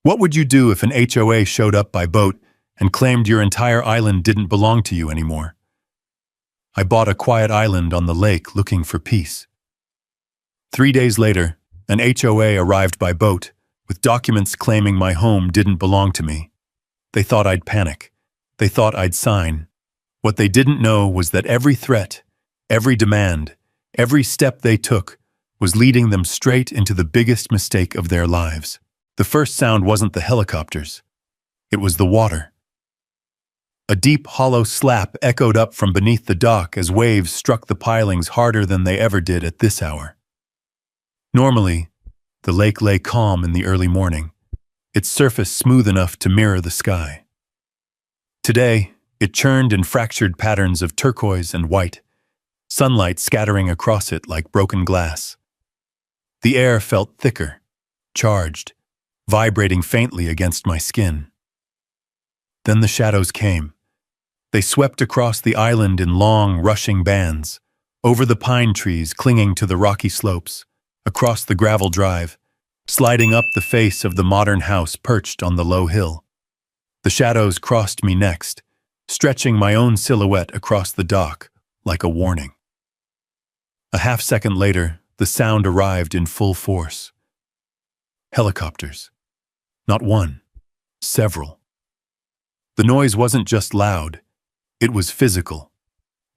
What would you do if an HOA showed up by boat and claimed your entire island didn't belong to you anymore? I bought a quiet island on the lake looking for peace. 3 days later, an HOA arrived by boat with documents claiming my home didn't belong to me. They thought I'd panic. They thought I'd sign. What they didn't know was that every threat, every demand, every step they took was leading them straight into the biggest mistake of their lives. The first sound wasn't the helicopters. It was the water. A deep, hollow slap echoed up from beneath the dock as waves struck the pilings harder than they ever did at this hour. Normally, the lake lay calm in the early morning, its surface smooth enough to mirror the sky. Today, it churned in fractured patterns of turquoise and white, sunlight scattering across it like broken glass. The air felt thicker, charged, vibrating faintly against my skin. Then the shadows came. They swept across the island in long, rushing bands, over the pine trees clinging to the rocky slopes, across the gravel drive, sliding up the face of the modern house perched on the low hill. The shadows crossed me next, stretching my own silhouette across the dock like a warning. A half-second later, the sound arrived in full force. Helicopters. Not one, several. The noise wasn't just loud, it was physical.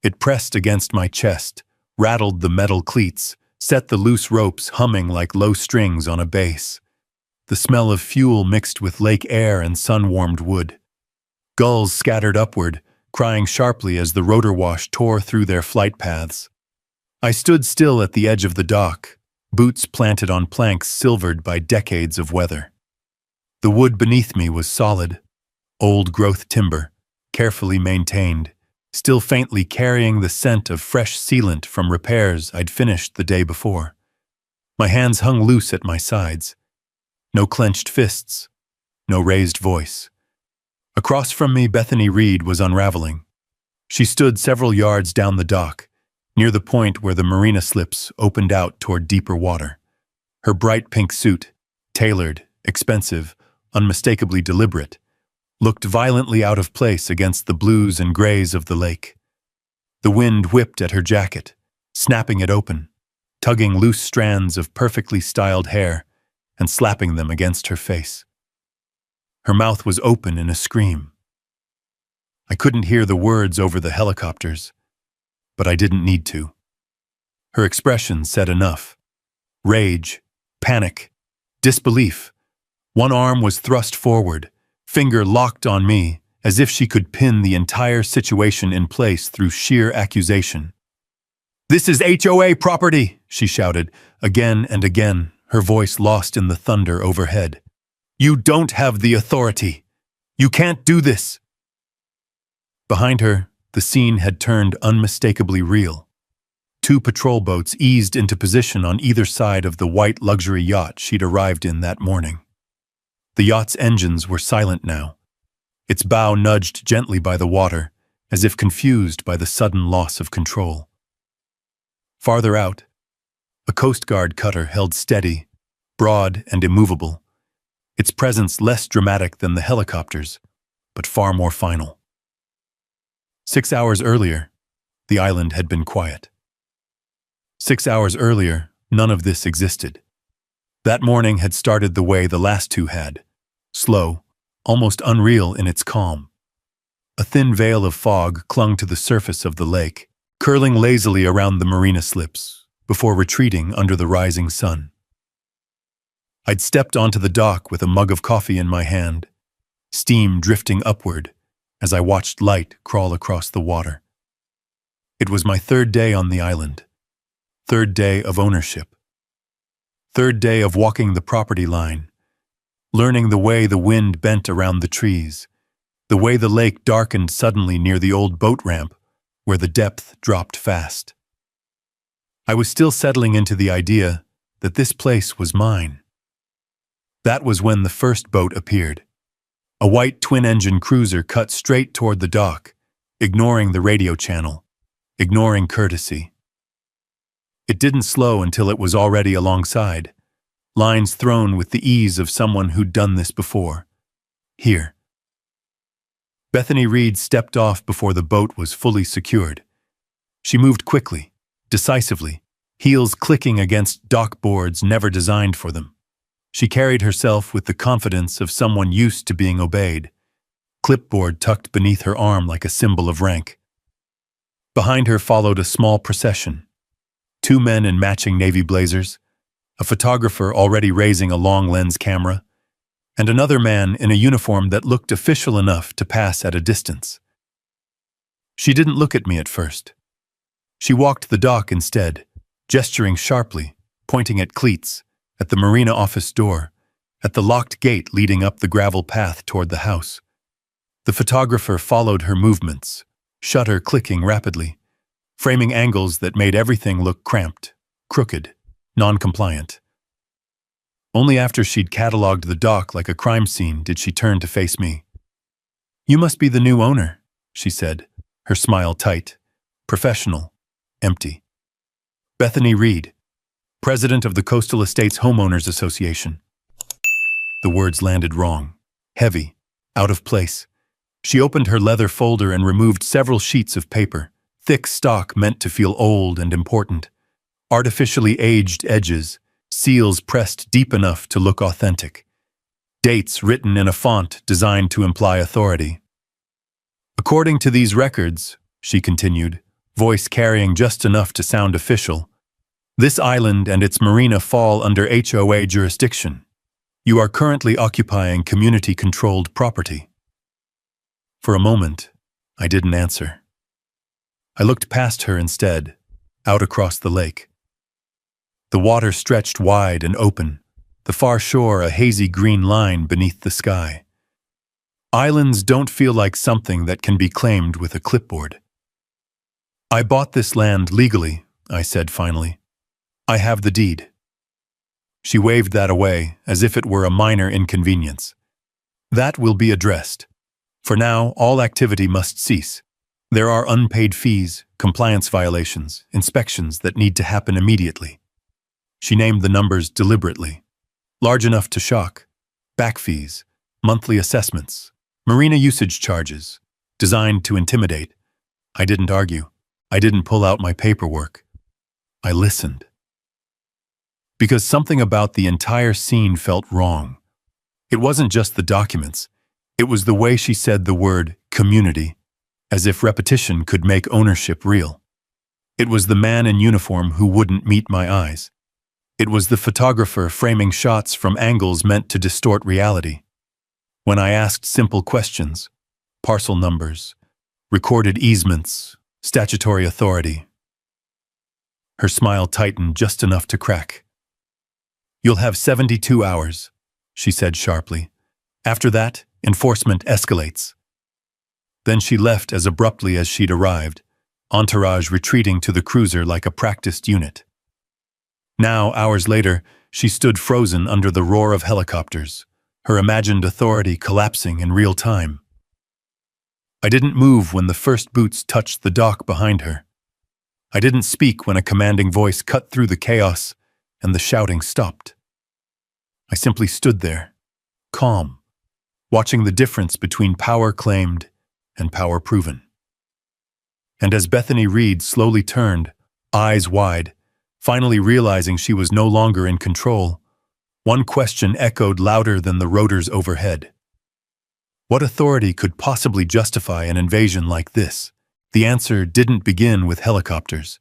It pressed against my chest, rattled the metal cleats, set the loose ropes humming like low strings on a bass. The smell of fuel mixed with lake air and sun-warmed wood. Gulls scattered upward, crying sharply as the rotor wash tore through their flight paths. I stood still at the edge of the dock, boots planted on planks silvered by decades of weather. The wood beneath me was solid, old-growth timber, carefully maintained, still faintly carrying the scent of fresh sealant from repairs I'd finished the day before. My hands hung loose at my sides. No clenched fists, no raised voice. Across from me, Bethany Reed was unraveling. She stood several yards down the dock, near the point where the marina slips opened out toward deeper water. Her bright pink suit, tailored, expensive, unmistakably deliberate, looked violently out of place against the blues and grays of the lake. The wind whipped at her jacket, snapping it open, tugging loose strands of perfectly styled hair and slapping them against her face. Her mouth was open in a scream. I couldn't hear the words over the helicopters, but I didn't need to. Her expression said enough. Rage, panic, disbelief. One arm was thrust forward, finger locked on me, as if she could pin the entire situation in place through sheer accusation. "This is HOA property," she shouted, again and again, her voice lost in the thunder overhead. "You don't have the authority. You can't do this." Behind her, the scene had turned unmistakably real. 2 patrol boats eased into position on either side of the white luxury yacht she'd arrived in that morning. The yacht's engines were silent now, its bow nudged gently by the water, as if confused by the sudden loss of control. Farther out, a Coast Guard cutter held steady, broad and immovable, its presence less dramatic than the helicopters, but far more final. 6 hours earlier, the island had been quiet. 6 hours earlier, none of this existed. That morning had started the way the last 2 had, slow, almost unreal in its calm. A thin veil of fog clung to the surface of the lake, curling lazily around the marina slips, before retreating under the rising sun. I'd stepped onto the dock with a mug of coffee in my hand, steam drifting upward as I watched light crawl across the water. It was my 3rd day on the island, 3rd day of ownership, 3rd day of walking the property line, learning the way the wind bent around the trees, the way the lake darkened suddenly near the old boat ramp where the depth dropped fast. I was still settling into the idea that this place was mine. That was when the first boat appeared. A white twin-engine cruiser cut straight toward the dock, ignoring the radio channel, ignoring courtesy. It didn't slow until it was already alongside, lines thrown with the ease of someone who'd done this before. Here. Bethany Reed stepped off before the boat was fully secured. She moved quickly, decisively, heels clicking against dock boards never designed for them. She carried herself with the confidence of someone used to being obeyed, clipboard tucked beneath her arm like a symbol of rank. Behind her followed a small procession. 2 men in matching navy blazers, a photographer already raising a long-lens camera, and another man in a uniform that looked official enough to pass at a distance. She didn't look at me at first. She walked the dock instead, gesturing sharply, pointing at cleats, at the marina office door, at the locked gate leading up the gravel path toward the house. The photographer followed her movements, shutter clicking rapidly, framing angles that made everything look cramped, crooked, non-compliant. Only after she'd catalogued the dock like a crime scene did she turn to face me. "You must be the new owner," she said, her smile tight, professional, empty. "Bethany Reed, president of the Coastal Estates Homeowners Association." The words landed wrong, heavy, out of place. She opened her leather folder and removed several sheets of paper, thick stock meant to feel old and important, artificially aged edges, seals pressed deep enough to look authentic, dates written in a font designed to imply authority. "According to these records," she continued, voice carrying just enough to sound official, "this island and its marina fall under HOA jurisdiction. You are currently occupying community-controlled property." For a moment, I didn't answer. I looked past her instead, out across the lake. The water stretched wide and open, the far shore a hazy green line beneath the sky. Islands don't feel like something that can be claimed with a clipboard. "I bought this land legally," I said finally. "I have the deed." She waved that away as if it were a minor inconvenience. "That will be addressed. For now, all activity must cease. There are unpaid fees, compliance violations, inspections that need to happen immediately." She named the numbers deliberately. Large enough to shock. Back fees, monthly assessments, marina usage charges, designed to intimidate. I didn't argue. I didn't pull out my paperwork. I listened. Because something about the entire scene felt wrong. It wasn't just the documents. It was the way she said the word community, as if repetition could make ownership real. It was the man in uniform who wouldn't meet my eyes. It was the photographer framing shots from angles meant to distort reality. When I asked simple questions, parcel numbers, recorded easements, statutory authority, her smile tightened just enough to crack. "You'll have 72 hours, she said sharply. "After that, enforcement escalates." Then she left as abruptly as she'd arrived, entourage retreating to the cruiser like a practiced unit. Now, hours later, she stood frozen under the roar of helicopters, her imagined authority collapsing in real time. I didn't move when the first boots touched the dock behind her. I didn't speak when a commanding voice cut through the chaos and the shouting stopped. I simply stood there, calm, watching the difference between power claimed and power proven. And as Bethany Reed slowly turned, eyes wide, finally realizing she was no longer in control, one question echoed louder than the rotors overhead. What authority could possibly justify an invasion like this? The answer didn't begin with helicopters.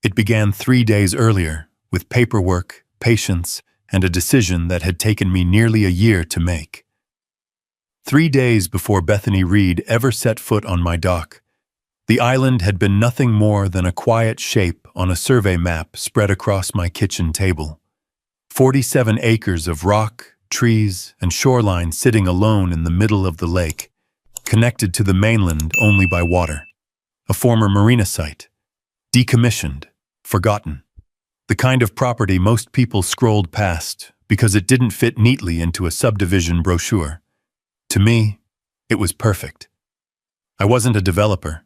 It began 3 days earlier, with paperwork, patience, and a decision that had taken me nearly a year to make. 3 days before Bethany Reed ever set foot on my dock, the island had been nothing more than a quiet shape on a survey map spread across my kitchen table. 47 acres of rock, trees, and shoreline sitting alone in the middle of the lake, connected to the mainland only by water. A former marina site, decommissioned, forgotten. The kind of property most people scrolled past because it didn't fit neatly into a subdivision brochure. To me, it was perfect. I wasn't a developer.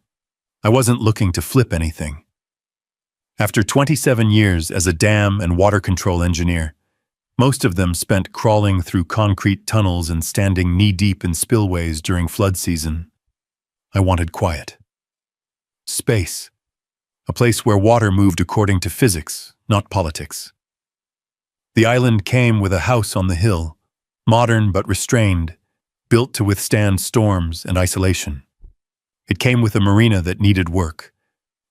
I wasn't looking to flip anything. After 27 years as a dam and water control engineer, most of them spent crawling through concrete tunnels and standing knee-deep in spillways during flood season. I wanted quiet. Space. A place where water moved according to physics, not politics. The island came with a house on the hill, modern but restrained, built to withstand storms and isolation. It came with a marina that needed work,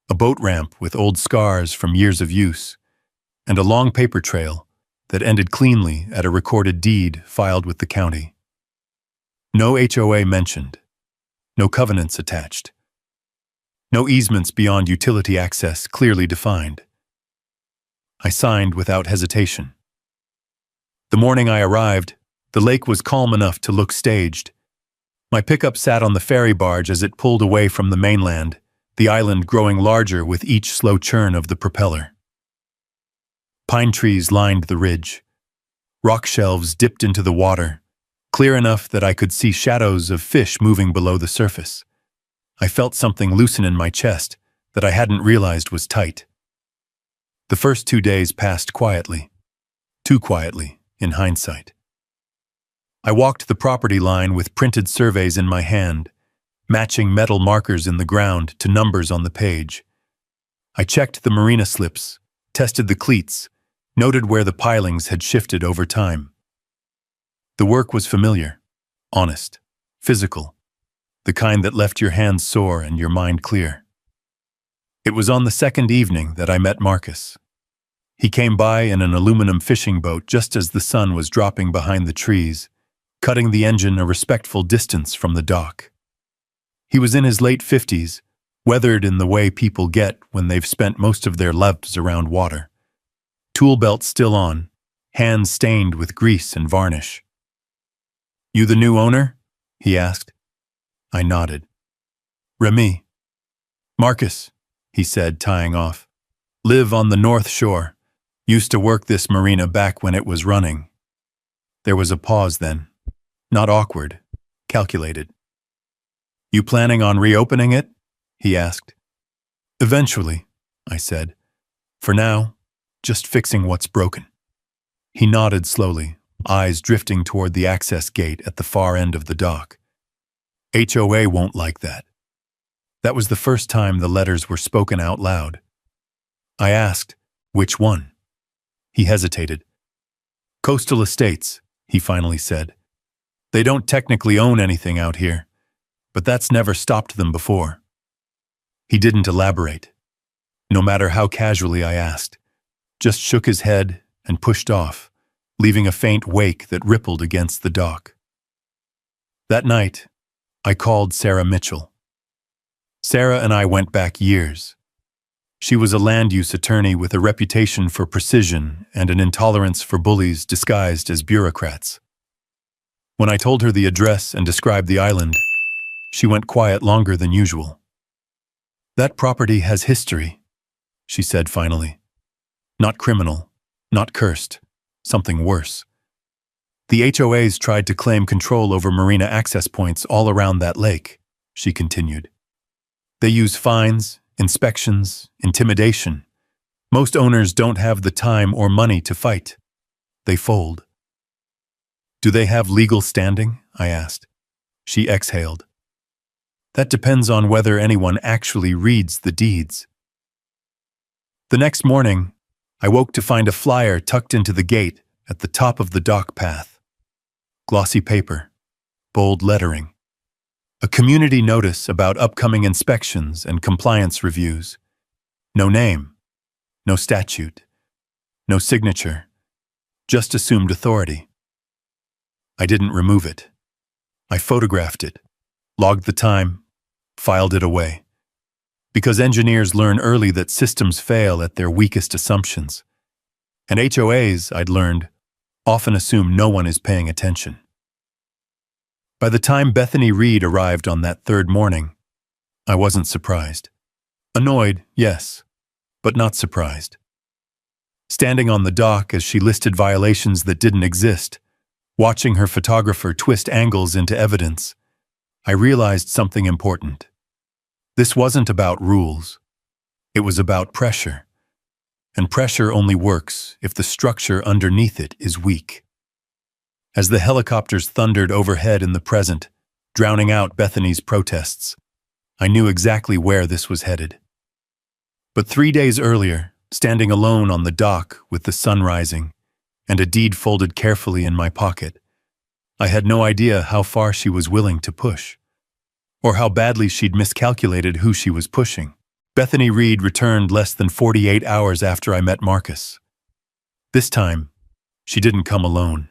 a boat ramp with old scars from years of use, and a long paper trail that ended cleanly at a recorded deed filed with the county. No HOA mentioned, no covenants attached, no easements beyond utility access clearly defined. I signed without hesitation. The morning I arrived, the lake was calm enough to look staged. My pickup sat on the ferry barge as it pulled away from the mainland, the island growing larger with each slow churn of the propeller. Pine trees lined the ridge. Rock shelves dipped into the water, clear enough that I could see shadows of fish moving below the surface. I felt something loosen in my chest that I hadn't realized was tight. The first 2 days passed quietly. Too quietly, in hindsight. I walked the property line with printed surveys in my hand, matching metal markers in the ground to numbers on the page. I checked the marina slips, tested the cleats, noted where the pilings had shifted over time. The work was familiar, honest, physical, the kind that left your hands sore and your mind clear. It was on the second evening that I met Marcus. He came by in an aluminum fishing boat just as the sun was dropping behind the trees, cutting the engine a respectful distance from the dock. He was in his late 50s, weathered in the way people get when they've spent most of their lives around water. Tool belt still on, hands stained with grease and varnish. "You the new owner?" he asked. I nodded. "Remy." "Marcus," he said, tying off. "Live on the North Shore. Used to work this marina back when it was running." There was a pause then. Not awkward, calculated. "You planning on reopening it?" he asked. "Eventually," I said. "For now, just fixing what's broken." He nodded slowly, eyes drifting toward the access gate at the far end of the dock. "HOA won't like that." That was the first time the letters were spoken out loud. I asked, "Which one?" He hesitated. "Coastal Estates," he finally said. "They don't technically own anything out here, but that's never stopped them before." He didn't elaborate. No matter how casually I asked, just shook his head and pushed off, leaving a faint wake that rippled against the dock. That night, I called Sarah Mitchell. Sarah and I went back years. She was a land use attorney with a reputation for precision and an intolerance for bullies disguised as bureaucrats. When I told her the address and described the island, she went quiet longer than usual. "That property has history," she said finally. "Not criminal, not cursed, something worse. The HOAs tried to claim control over marina access points all around that lake," she continued. "They use fines, inspections, intimidation. Most owners don't have the time or money to fight. They fold." "Do they have legal standing?" I asked. She exhaled. "That depends on whether anyone actually reads the deeds." The next morning, I woke to find a flyer tucked into the gate at the top of the dock path. Glossy paper, bold lettering. A community notice about upcoming inspections and compliance reviews. No name, no statute, no signature, just assumed authority. I didn't remove it. I photographed it, logged the time, filed it away. Because engineers learn early that systems fail at their weakest assumptions. And HOAs, I'd learned, often assume no one is paying attention. By the time Bethany Reed arrived on that third morning, I wasn't surprised. Annoyed, yes, but not surprised. Standing on the dock as she listed violations that didn't exist, watching her photographer twist angles into evidence, I realized something important. This wasn't about rules. It was about pressure. and pressure only works if the structure underneath it is weak. As the helicopters thundered overhead in the present, drowning out Bethany's protests, I knew exactly where this was headed. But 3 days earlier, standing alone on the dock with the sun rising and a deed folded carefully in my pocket, I had no idea how far she was willing to push, or how badly she'd miscalculated who she was pushing. Bethany Reed returned less than 48 hours after I met Marcus. This time, she didn't come alone.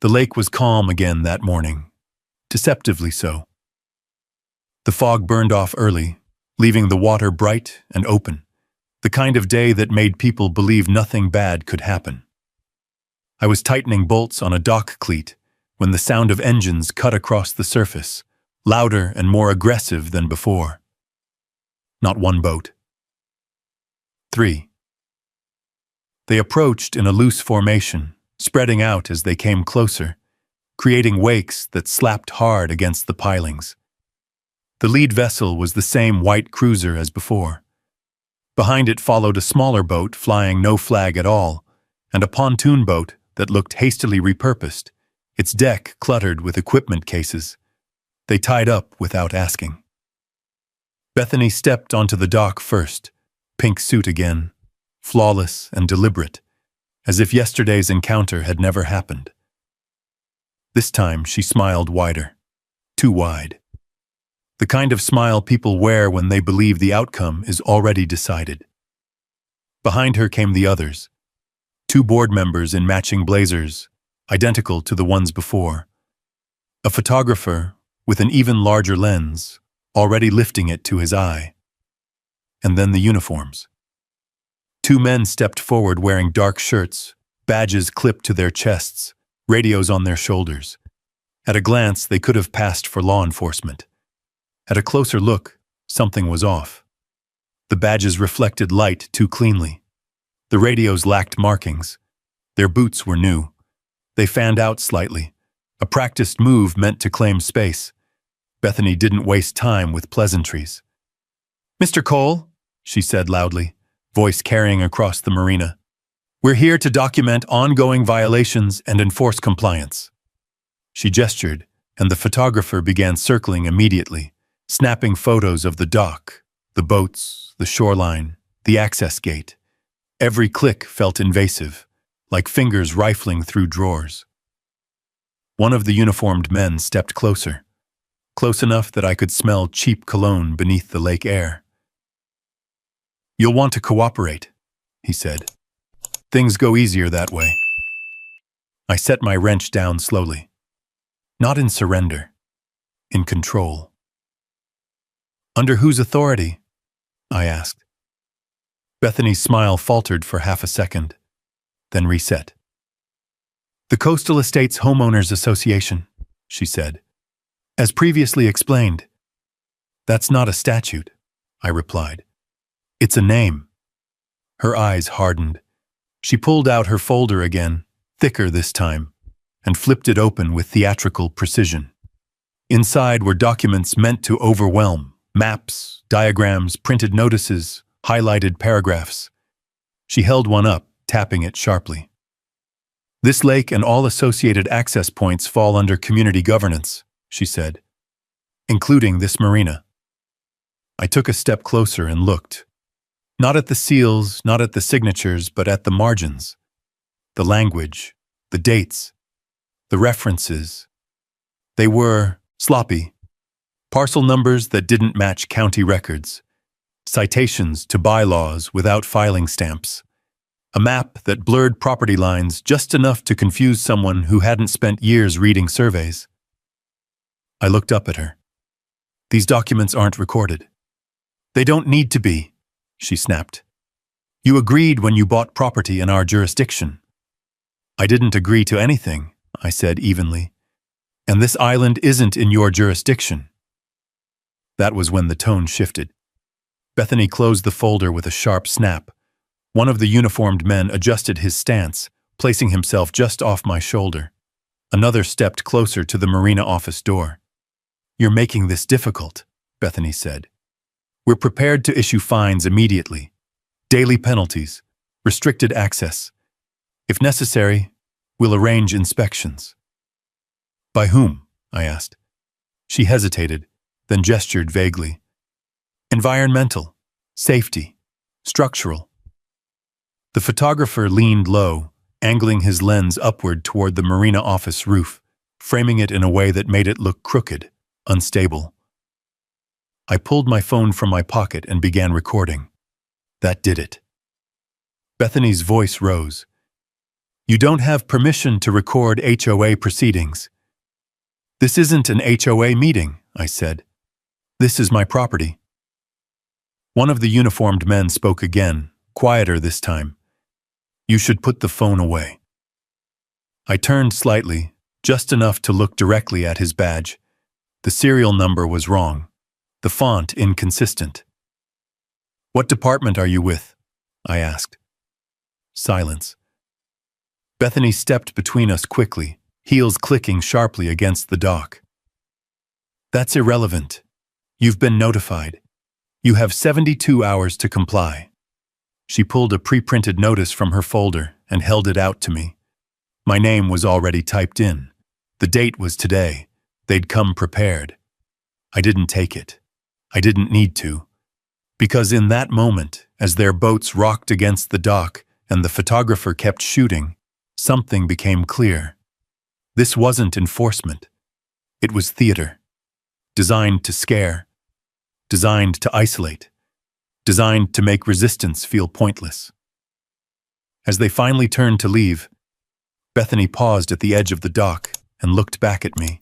The lake was calm again that morning, deceptively so. The fog burned off early, leaving the water bright and open, the kind of day that made people believe nothing bad could happen. I was tightening bolts on a dock cleat when the sound of engines cut across the surface, louder and more aggressive than before. Not one boat. 3. They approached in a loose formation, spreading out as they came closer, creating wakes that slapped hard against the pilings. The lead vessel was the same white cruiser as before. Behind it followed a smaller boat flying no flag at all, and a pontoon boat that looked hastily repurposed, its deck cluttered with equipment cases. They tied up without asking. Bethany stepped onto the dock first, pink suit again, flawless and deliberate, as if yesterday's encounter had never happened. This time she smiled wider, too wide. The kind of smile people wear when they believe the outcome is already decided. Behind her came the others, 2 board members in matching blazers, identical to the ones before. A photographer with an even larger lens, already lifting it to his eye. And then the uniforms. 2 men stepped forward wearing dark shirts, badges clipped to their chests, radios on their shoulders. At a glance, they could have passed for law enforcement. At a closer look, something was off. The badges reflected light too cleanly. The radios lacked markings. Their boots were new. They fanned out slightly, a practiced move meant to claim space. Bethany didn't waste time with pleasantries. "Mr. Cole," she said loudly, voice carrying across the marina, "we're here to document ongoing violations and enforce compliance." She gestured, and the photographer began circling immediately, snapping photos of the dock, the boats, the shoreline, the access gate. Every click felt invasive, like fingers rifling through drawers. One of the uniformed men stepped closer, close enough that I could smell cheap cologne beneath the lake air. "You'll want to cooperate," he said. "Things go easier that way." I set my wrench down slowly. Not in surrender, in control. "Under whose authority?" I asked. Bethany's smile faltered for half a second, then reset. "The Coastal Estates Homeowners Association," she said. "As previously explained." "That's not a statute," I replied. "It's a name." Her eyes hardened. She pulled out her folder again, thicker this time, and flipped it open with theatrical precision. Inside were documents meant to overwhelm: maps, diagrams, printed notices, highlighted paragraphs. She held one up, tapping it sharply. "This lake and all associated access points fall under community governance," she said, "including this marina." I took a step closer and looked. Not at the seals, not at the signatures, but at the margins. The language, the dates, the references. They were sloppy. Parcel numbers that didn't match county records. Citations to bylaws without filing stamps. A map that blurred property lines just enough to confuse someone who hadn't spent years reading surveys. I looked up at her. "These documents aren't recorded." "They don't need to be," she snapped. "You agreed when you bought property in our jurisdiction." "I didn't agree to anything," I said evenly. "And this island isn't in your jurisdiction." That was when the tone shifted. Bethany closed the folder with a sharp snap. One of the uniformed men adjusted his stance, placing himself just off my shoulder. Another stepped closer to the marina office door. "You're making this difficult," Bethany said. "We're prepared to issue fines immediately, Daily penalties. Restricted access. If necessary, we'll arrange inspections. By whom? I asked. She hesitated, then gestured vaguely. Environmental. Safety. Structural. The photographer leaned low, angling his lens upward toward the marina office roof, framing it in a way that made it look crooked, unstable. I pulled my phone from my pocket and began recording. That did it. Bethany's voice rose. You don't have permission to record HOA proceedings. This isn't an HOA meeting, I said. This is my property. One of the uniformed men spoke again, quieter this time. You should put the phone away. I turned slightly, just enough to look directly at his badge. The serial number was wrong. The font inconsistent. What department are you with? I asked. Silence. Bethany stepped between us quickly, heels clicking sharply against the dock. That's irrelevant. You've been notified. You have 72 hours to comply. She pulled a pre-printed notice from her folder and held it out to me. My name was already typed in. The date was today. They'd come prepared. I didn't take it. I didn't need to. Because in that moment, as their boats rocked against the dock and the photographer kept shooting, something became clear. This wasn't enforcement. It was theater. Designed to scare. Designed to isolate. Designed to make resistance feel pointless. As they finally turned to leave, Bethany paused at the edge of the dock and looked back at me.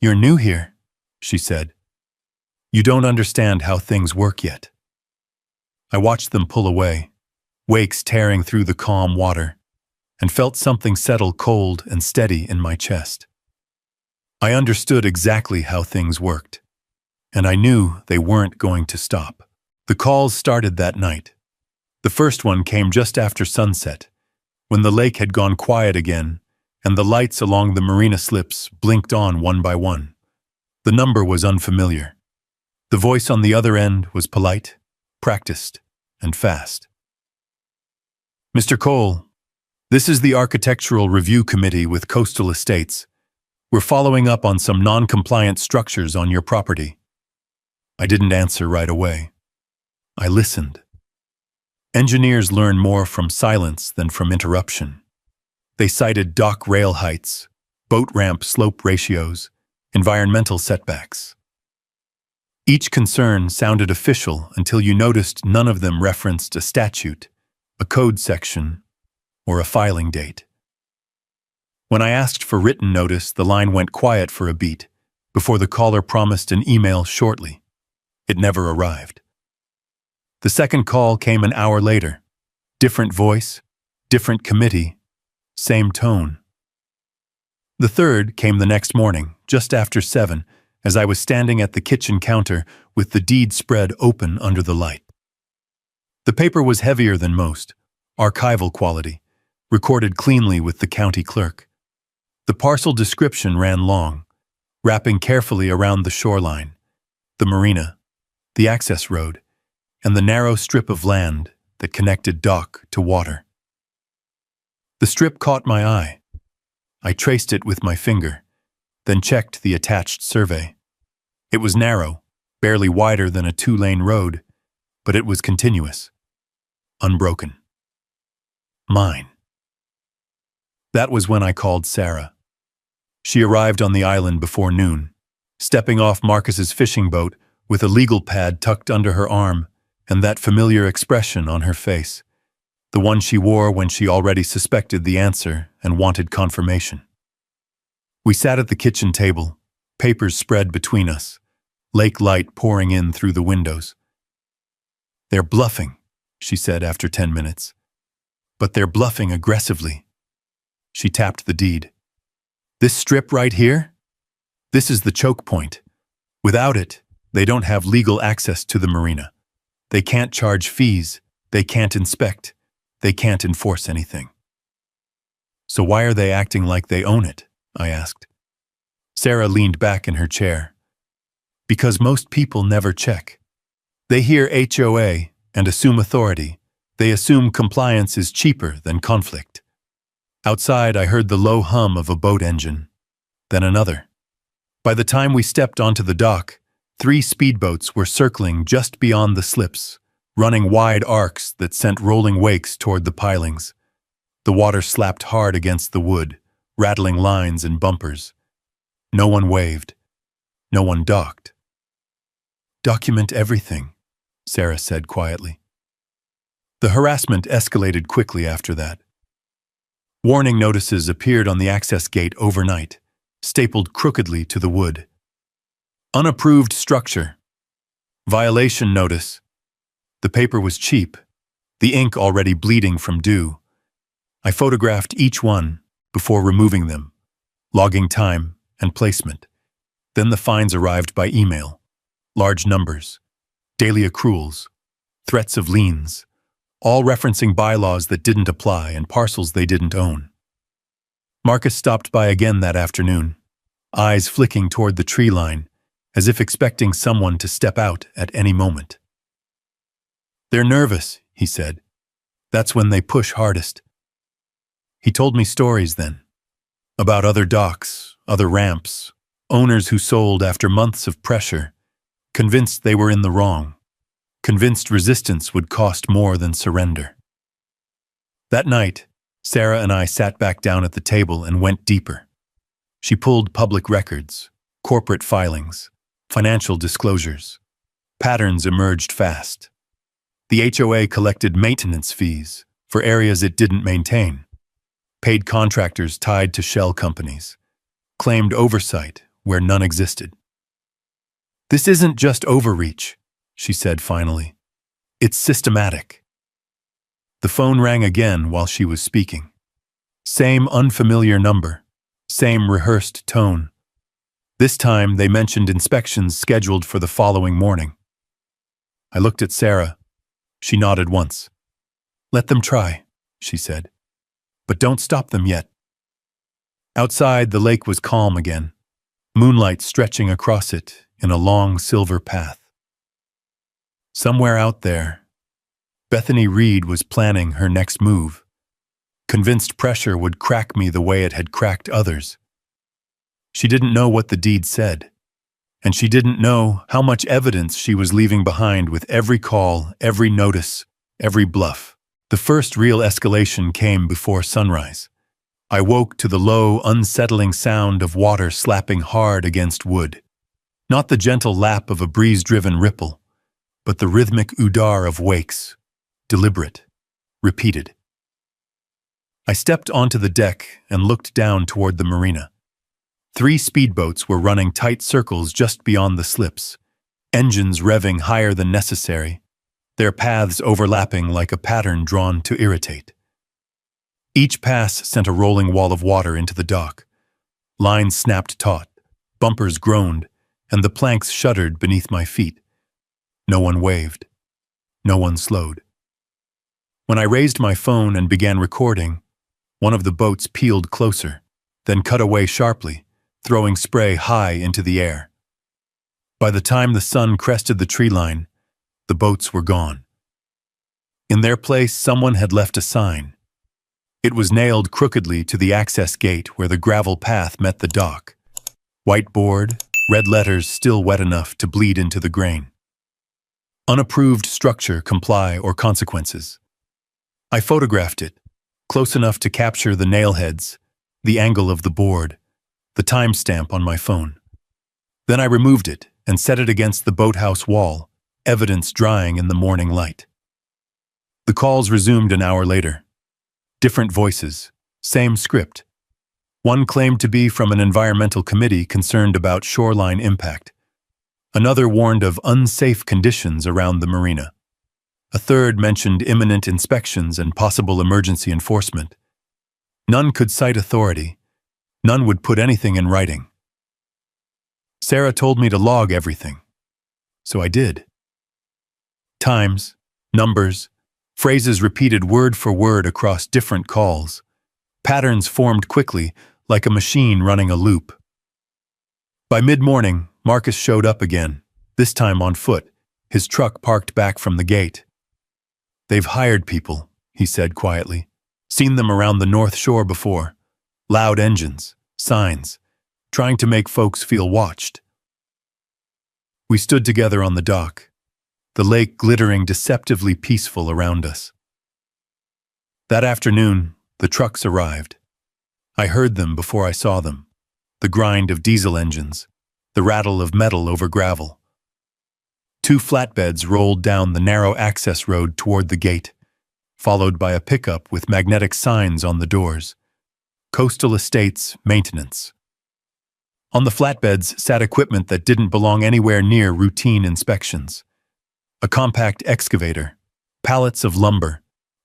You're new here, she said. You don't understand how things work yet. I watched them pull away, wakes tearing through the calm water, and felt something settle cold and steady in my chest. I understood exactly how things worked, and I knew they weren't going to stop. The calls started that night. The first one came just after sunset, when the lake had gone quiet again, and the lights along the marina slips blinked on one by one. The number was unfamiliar. The voice on the other end was polite, practiced, and fast. Mr. Cole, this is the Architectural Review Committee with Coastal Estates. We're following up on some non-compliant structures on your property. I didn't answer right away. I listened. Engineers learn more from silence than from interruption. They cited dock rail heights, boat ramp slope ratios, environmental setbacks. Each concern sounded official until you noticed none of them referenced a statute, a code section, or a filing date. When I asked for written notice, the line went quiet for a beat before the caller promised an email shortly. It never arrived. The second call came an hour later. Different voice, different committee, same tone. The third came the next morning, just after 7, as I was standing at the kitchen counter with the deed spread open under the light. The paper was heavier than most, archival quality, recorded cleanly with the county clerk. The parcel description ran long, wrapping carefully around the shoreline, the marina, the access road, and the narrow strip of land that connected dock to water. The strip caught my eye. I traced it with my finger, then checked the attached survey. It was narrow, barely wider than a 2-lane road, but it was continuous, unbroken. Mine. That was when I called Sarah. She arrived on the island before noon, stepping off Marcus's fishing boat with a legal pad tucked under her arm and that familiar expression on her face, the one she wore when she already suspected the answer and wanted confirmation. We sat at the kitchen table, papers spread between us, lake light pouring in through the windows. They're bluffing, she said after 10 minutes. But they're bluffing aggressively. She tapped the deed. This strip right here? This is the choke point. Without it, they don't have legal access to the marina. They can't charge fees, they can't inspect, they can't enforce anything. So why are they acting like they own it? I asked. Sarah leaned back in her chair. Because most people never check. They hear HOA and assume authority. They assume compliance is cheaper than conflict. Outside, I heard the low hum of a boat engine, then another. By the time we stepped onto the dock, 3 speedboats were circling just beyond the slips, running wide arcs that sent rolling wakes toward the pilings. The water slapped hard against the wood, rattling lines and bumpers. No one waved. No one docked. "Document everything," Sarah said quietly. The harassment escalated quickly after that. Warning notices appeared on the access gate overnight, stapled crookedly to the wood. Unapproved structure. Violation notice. The paper was cheap, the ink already bleeding from dew. I photographed each one before removing them, logging time and placement. Then the fines arrived by email. Large numbers, daily accruals, threats of liens, all referencing bylaws that didn't apply and parcels they didn't own. Marcus stopped by again that afternoon, eyes flicking toward the tree line, as if expecting someone to step out at any moment. "They're nervous," he said. "That's when they push hardest." He told me stories then, about other docks, other ramps, owners who sold after months of pressure, convinced they were in the wrong, convinced resistance would cost more than surrender. That night, Sarah and I sat back down at the table and went deeper. She pulled public records, corporate filings, financial disclosures. Patterns emerged fast. The HOA collected maintenance fees for areas it didn't maintain, paid contractors tied to shell companies, claimed oversight where none existed. "This isn't just overreach," she said finally. "It's systematic." The phone rang again while she was speaking. Same unfamiliar number, same rehearsed tone. This time they mentioned inspections scheduled for the following morning. I looked at Sarah. She nodded once. "Let them try," she said. "But don't stop them yet." Outside, the lake was calm again, moonlight stretching across it in a long silver path. Somewhere out there, Bethany Reed was planning her next move, convinced pressure would crack me the way it had cracked others. She didn't know what the deed said, and she didn't know how much evidence she was leaving behind with every call, every notice, every bluff. The first real escalation came before sunrise. I woke to the low, unsettling sound of water slapping hard against wood. Not the gentle lap of a breeze-driven ripple, but the rhythmic udar of wakes, deliberate, repeated. I stepped onto the deck and looked down toward the marina. 3 speedboats were running tight circles just beyond the slips, engines revving higher than necessary, their paths overlapping like a pattern drawn to irritate. Each pass sent a rolling wall of water into the dock. Lines snapped taut, bumpers groaned, and the planks shuddered beneath my feet. No one waved. No one slowed. When I raised my phone and began recording, one of the boats peeled closer, then cut away sharply, throwing spray high into the air. By the time the sun crested the tree line, the boats were gone. In their place, someone had left a sign. It was nailed crookedly to the access gate where the gravel path met the dock. White board, red letters still wet enough to bleed into the grain. Unapproved structure, comply, or consequences. I photographed it, close enough to capture the nailheads, the angle of the board, the timestamp on my phone. Then I removed it and set it against the boathouse wall, evidence drying in the morning light. The calls resumed an hour later. Different voices, same script. One claimed to be from an environmental committee concerned about shoreline impact. Another warned of unsafe conditions around the marina. A third mentioned imminent inspections and possible emergency enforcement. None could cite authority. None would put anything in writing. Sarah told me to log everything. So I did. Times, numbers, phrases repeated word for word across different calls. Patterns formed quickly, like a machine running a loop. By mid-morning, Marcus showed up again, this time on foot, his truck parked back from the gate. They've hired people, he said quietly. Seen them around the North Shore before. Loud engines, signs, trying to make folks feel watched. We stood together on the dock, the lake glittering deceptively peaceful around us. That afternoon, the trucks arrived. I heard them before I saw them. The grind of diesel engines, the rattle of metal over gravel. 2 flatbeds rolled down the narrow access road toward the gate, followed by a pickup with magnetic signs on the doors. Coastal Estates Maintenance. On the flatbeds sat equipment that didn't belong anywhere near routine inspections. A compact excavator, pallets of lumber,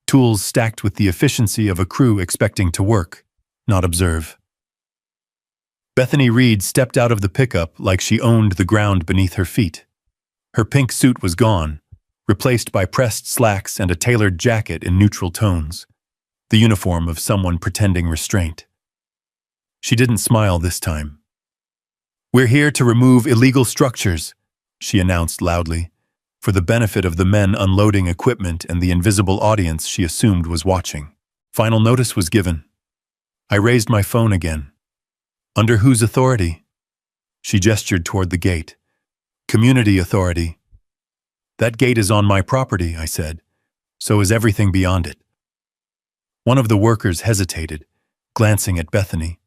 tools stacked with the efficiency of a crew expecting to work, not observe. Bethany Reed stepped out of the pickup like she owned the ground beneath her feet. Her pink suit was gone, replaced by pressed slacks and a tailored jacket in neutral tones, the uniform of someone pretending restraint. She didn't smile this time. "We're here to remove illegal structures," she announced loudly, for the benefit of the men unloading equipment and the invisible audience she assumed was watching. Final notice was given. I raised my phone again. "Under whose authority?" She gestured toward the gate. "Community authority." "That gate is on my property," I said. "So is everything beyond it." One of the workers hesitated, glancing at Bethany.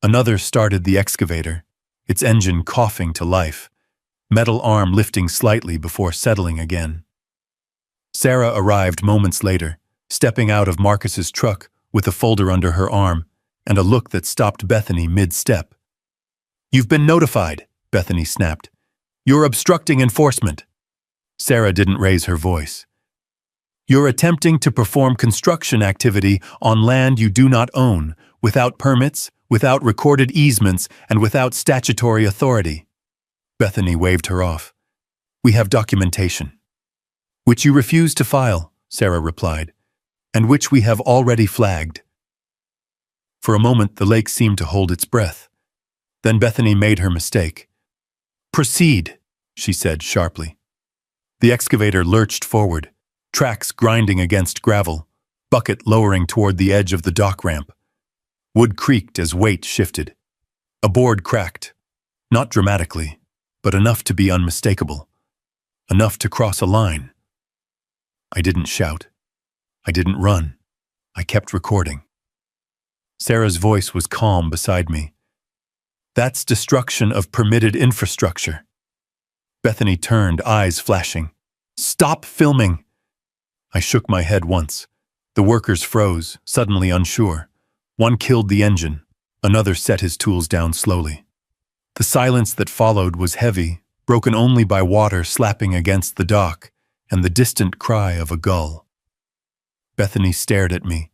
Another started the excavator, its engine coughing to life, metal arm lifting slightly before settling again. Sarah arrived moments later, stepping out of Marcus's truck with a folder under her arm and a look that stopped Bethany mid-step. "You've been notified," Bethany snapped. "You're obstructing enforcement." Sarah didn't raise her voice. "You're attempting to perform construction activity on land you do not own, without permits, without recorded easements, and without statutory authority." Bethany waved her off. "We have documentation." "Which you refuse to file," Sarah replied, "and which we have already flagged." For a moment, the lake seemed to hold its breath. Then Bethany made her mistake. "Proceed," she said sharply. The excavator lurched forward, tracks grinding against gravel, bucket lowering toward the edge of the dock ramp. Wood creaked as weight shifted. A board cracked, not dramatically, but enough to be unmistakable, enough to cross a line. I didn't shout. I didn't run. I kept recording. Sarah's voice was calm beside me. "That's destruction of permitted infrastructure." Bethany turned, eyes flashing. "Stop filming!" I shook my head once. The workers froze, suddenly unsure. One killed the engine. Another set his tools down slowly. The silence that followed was heavy, broken only by water slapping against the dock and the distant cry of a gull. Bethany stared at me,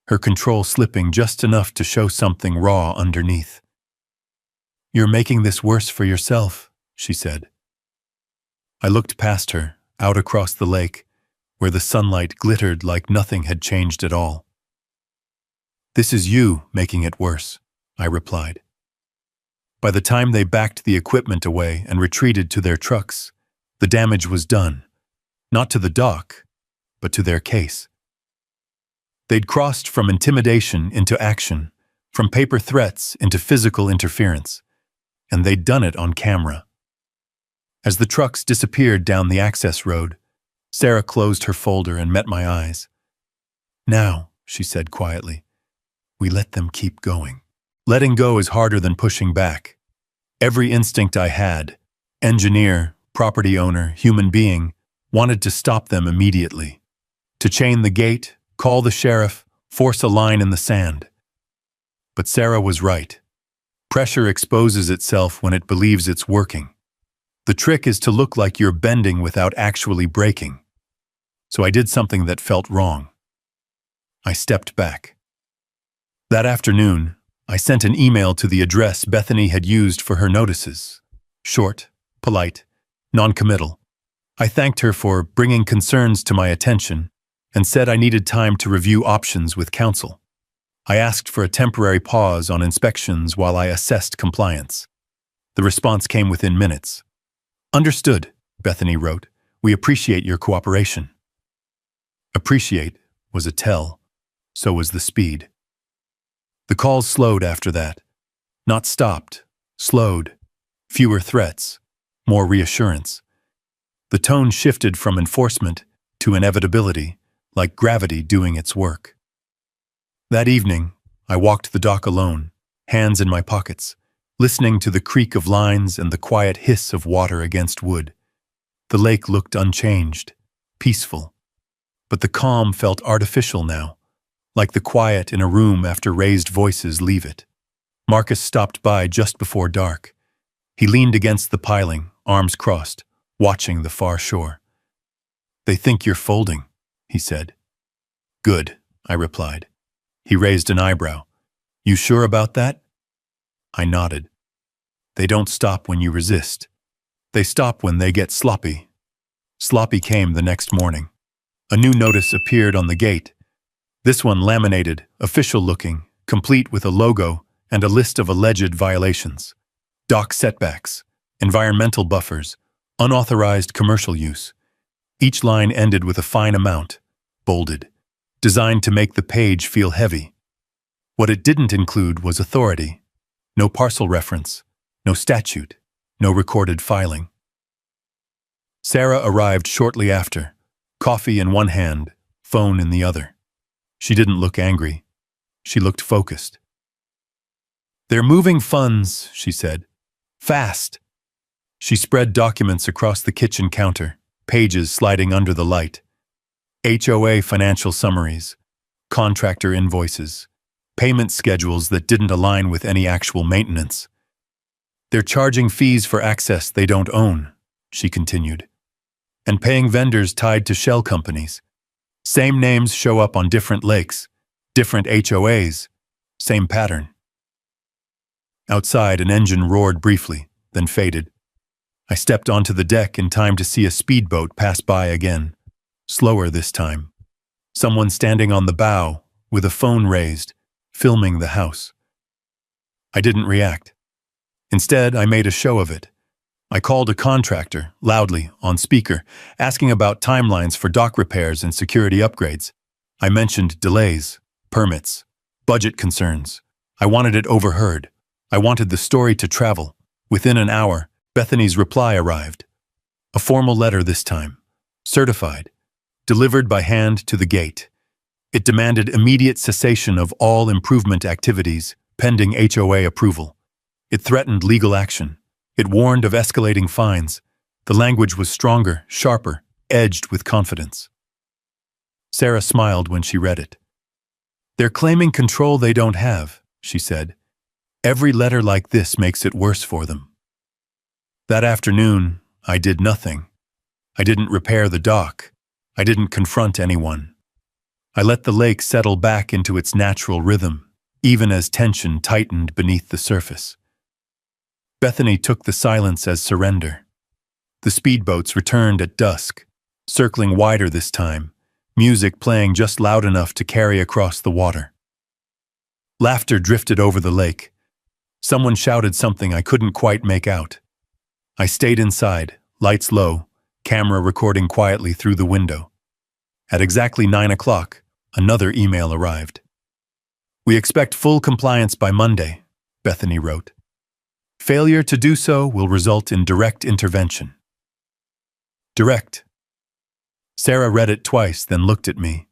her control slipping just enough to show something raw underneath. "You're making this worse for yourself," she said. I looked past her, out across the lake, where the sunlight glittered like nothing had changed at all. "This is you making it worse," I replied. By the time they backed the equipment away and retreated to their trucks, the damage was done, not to the dock, but to their case. They'd crossed from intimidation into action, from paper threats into physical interference, and they'd done it on camera. As the trucks disappeared down the access road, Sarah closed her folder and met my eyes. "Now," she said quietly, "we let them keep going." Letting go is harder than pushing back. Every instinct I had, engineer, property owner, human being, wanted to stop them immediately. To chain the gate, call the sheriff, force a line in the sand. But Sarah was right. Pressure exposes itself when it believes it's working. The trick is to look like you're bending without actually breaking. So I did something that felt wrong. I stepped back. That afternoon, I sent an email to the address Bethany had used for her notices. Short, polite, non-committal. I thanked her for bringing concerns to my attention and said I needed time to review options with counsel. I asked for a temporary pause on inspections while I assessed compliance. The response came within minutes. "Understood," Bethany wrote. "We appreciate your cooperation." Appreciate was a tell, so was the speed. The calls slowed after that. Not stopped, slowed. Fewer threats, more reassurance. The tone shifted from enforcement to inevitability, like gravity doing its work. That evening, I walked the dock alone, hands in my pockets, listening to the creak of lines and the quiet hiss of water against wood. The lake looked unchanged, peaceful, but the calm felt artificial now, like the quiet in a room after raised voices leave it. Marcus stopped by just before dark. He leaned against the piling, arms crossed, watching the far shore. "They think you're folding," he said. "Good," I replied. He raised an eyebrow. "You sure about that?" I nodded. "They don't stop when you resist. They stop when they get sloppy." Sloppy came the next morning. A new notice appeared on the gate. This one laminated, official-looking, complete with a logo and a list of alleged violations. Dock setbacks, environmental buffers, unauthorized commercial use. Each line ended with a fine amount, bolded, designed to make the page feel heavy. What it didn't include was authority. No parcel reference, no statute, no recorded filing. Sarah arrived shortly after, coffee in one hand, phone in the other. She didn't look angry. She looked focused. "They're moving funds," she said. "Fast." She spread documents across the kitchen counter, pages sliding under the light. HOA financial summaries, contractor invoices, payment schedules that didn't align with any actual maintenance. "They're charging fees for access they don't own," she continued, "and paying vendors tied to shell companies. Same names show up on different lakes, different HOAs, same pattern." Outside, an engine roared briefly, then faded. I stepped onto the deck in time to see a speedboat pass by again, slower this time. Someone standing on the bow, with a phone raised, filming the house. I didn't react. Instead, I made a show of it. I called a contractor, loudly, on speaker, asking about timelines for dock repairs and security upgrades. I mentioned delays, permits, budget concerns. I wanted it overheard. I wanted the story to travel. Within an hour, Bethany's reply arrived. A formal letter this time, certified, delivered by hand to the gate. It demanded immediate cessation of all improvement activities, pending HOA approval. It threatened legal action. It warned of escalating fines. The language was stronger, sharper, edged with confidence. Sarah smiled when she read it. "They're claiming control they don't have," she said. "Every letter like this makes it worse for them." That afternoon, I did nothing. I didn't repair the dock. I didn't confront anyone. I let the lake settle back into its natural rhythm, even as tension tightened beneath the surface. Bethany took the silence as surrender. The speedboats returned at dusk, circling wider this time, music playing just loud enough to carry across the water. Laughter drifted over the lake. Someone shouted something I couldn't quite make out. I stayed inside, lights low, camera recording quietly through the window. At exactly 9 o'clock, another email arrived. "We expect full compliance by Monday," Bethany wrote. "Failure to do so will result in direct intervention." Direct. Sarah read it twice, then looked at me.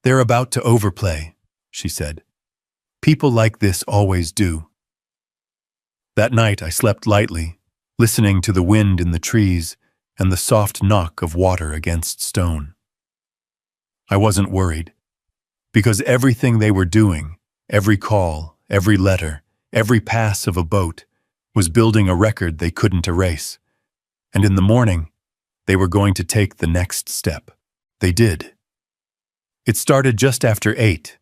"They're about to overplay," she said. "People like this always do." That night I slept lightly, listening to the wind in the trees and the soft knock of water against stone. I wasn't worried, because everything they were doing, every call, every letter, every pass of a boat, was building a record they couldn't erase. And in the morning, they were going to take the next step. They did. It started just after 8,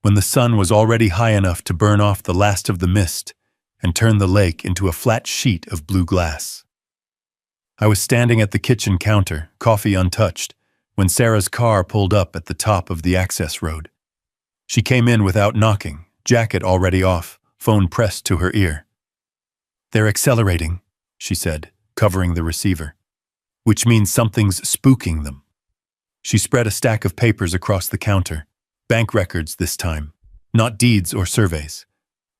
when the sun was already high enough to burn off the last of the mist and turn the lake into a flat sheet of blue glass. I was standing at the kitchen counter, coffee untouched, when Sarah's car pulled up at the top of the access road. She came in without knocking, jacket already off, phone pressed to her ear. "They're accelerating," she said, covering the receiver, "which means something's spooking them." She spread a stack of papers across the counter. Bank records this time. Not deeds or surveys.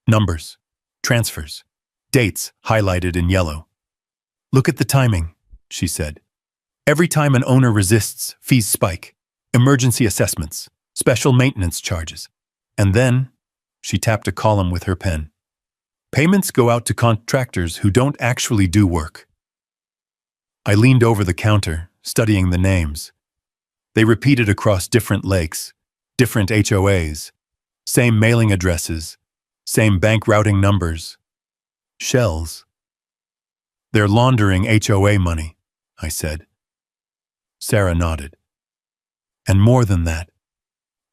Numbers. Transfers. Dates highlighted in yellow. Look at the timing, she said. Every time an owner resists, fees spike. Emergency assessments. Special maintenance charges. And then, she tapped a column with her pen. Payments go out to contractors who don't actually do work. I leaned over the counter, studying the names. They repeated across different lakes, different HOAs, same mailing addresses, same bank routing numbers. Shells. They're laundering HOA money, I said. Sarah nodded. And more than that,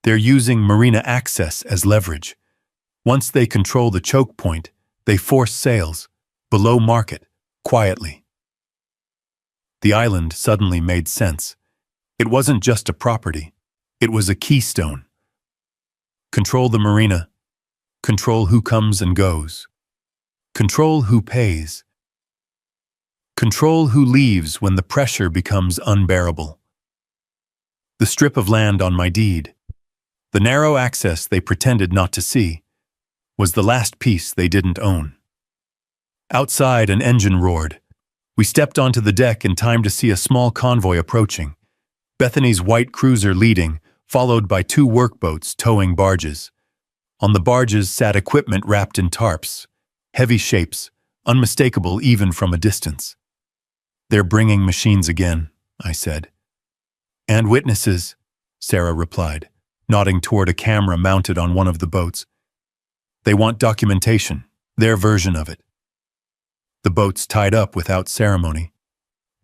they're using marina access as leverage. Once they control the choke point, they force sales, below market, quietly. The island suddenly made sense. It wasn't just a property. It was a keystone. Control the marina. Control who comes and goes. Control who pays. Control who leaves when the pressure becomes unbearable. The strip of land on my deed, the narrow access they pretended not to see, was the last piece they didn't own. Outside, an engine roared. We stepped onto the deck in time to see a small convoy approaching. Bethany's white cruiser leading, followed by 2 workboats towing barges. On the barges sat equipment wrapped in tarps, heavy shapes, unmistakable even from a distance. They're bringing machines again, I said. And witnesses, Sarah replied, nodding toward a camera mounted on one of the boats. They want documentation, their version of it. The boats tied up without ceremony.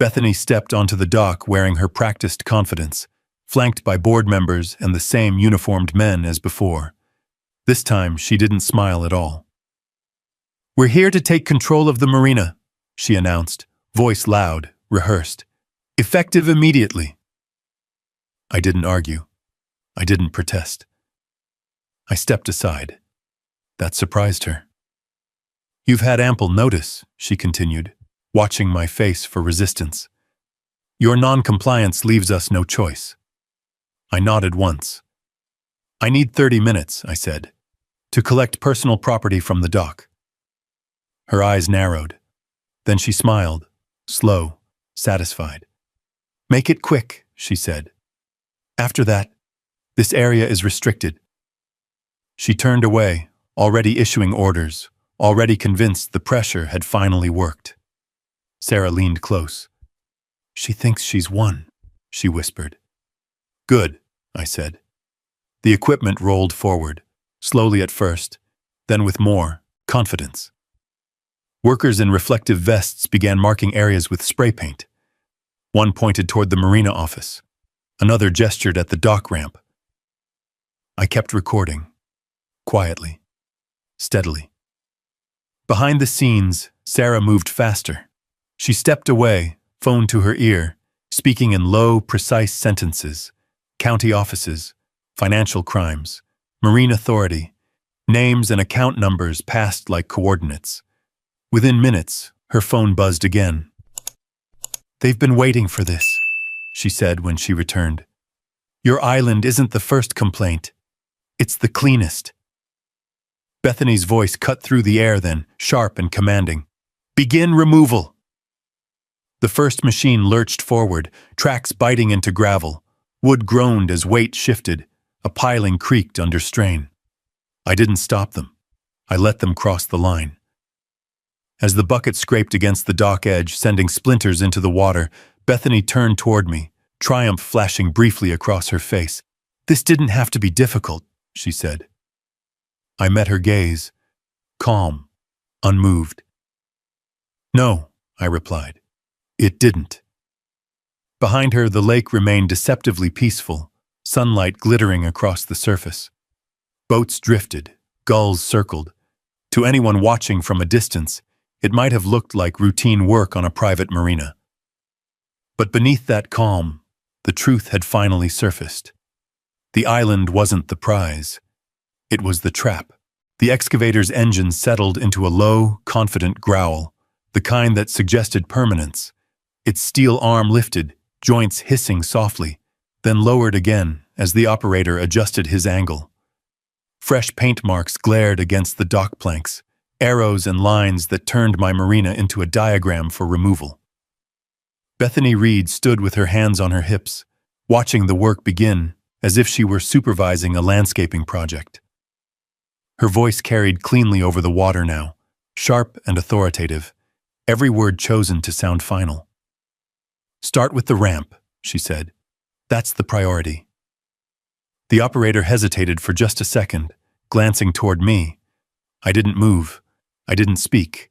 Bethany stepped onto the dock wearing her practiced confidence, flanked by board members and the same uniformed men as before. This time, she didn't smile at all. We're here to take control of the marina, she announced, voice loud, rehearsed. Effective immediately. I didn't argue. I didn't protest. I stepped aside. That surprised her. You've had ample notice, she continued, watching my face for resistance. Your non-compliance leaves us no choice. I nodded once. I need 30 minutes, I said, to collect personal property from the dock. Her eyes narrowed. Then she smiled, slow, satisfied. Make it quick, she said. After that, this area is restricted. She turned away, already issuing orders, already convinced the pressure had finally worked. Sarah leaned close. She thinks she's won, she whispered. Good, I said. The equipment rolled forward, slowly at first, then with more confidence. Workers in reflective vests began marking areas with spray paint. One pointed toward the marina office. Another gestured at the dock ramp. I kept recording, quietly, steadily. Behind the scenes, Sarah moved faster. She stepped away, phone to her ear, speaking in low, precise sentences. County offices, financial crimes, marine authority, names and account numbers passed like coordinates. Within minutes, her phone buzzed again. They've been waiting for this, she said when she returned. Your island isn't the first complaint. It's the cleanest. Bethany's voice cut through the air then, sharp and commanding. Begin removal. The first machine lurched forward, tracks biting into gravel. Wood groaned as weight shifted. A piling creaked under strain. I didn't stop them. I let them cross the line. As the bucket scraped against the dock edge, sending splinters into the water, Bethany turned toward me, triumph flashing briefly across her face. This didn't have to be difficult, she said. I met her gaze, calm, unmoved. No, I replied. It didn't. Behind her, the lake remained deceptively peaceful, sunlight glittering across the surface. Boats drifted, gulls circled. To anyone watching from a distance, it might have looked like routine work on a private marina. But beneath that calm, the truth had finally surfaced. The island wasn't the prize. It was the trap. The excavator's engine settled into a low, confident growl, the kind that suggested permanence. Its steel arm lifted, joints hissing softly, then lowered again as the operator adjusted his angle. Fresh paint marks glared against the dock planks, arrows and lines that turned my marina into a diagram for removal. Bethany Reed stood with her hands on her hips, watching the work begin as if she were supervising a landscaping project. Her voice carried cleanly over the water now, sharp and authoritative, every word chosen to sound final. "Start with the ramp," she said. "That's the priority." The operator hesitated for just a second, glancing toward me. I didn't move. I didn't speak.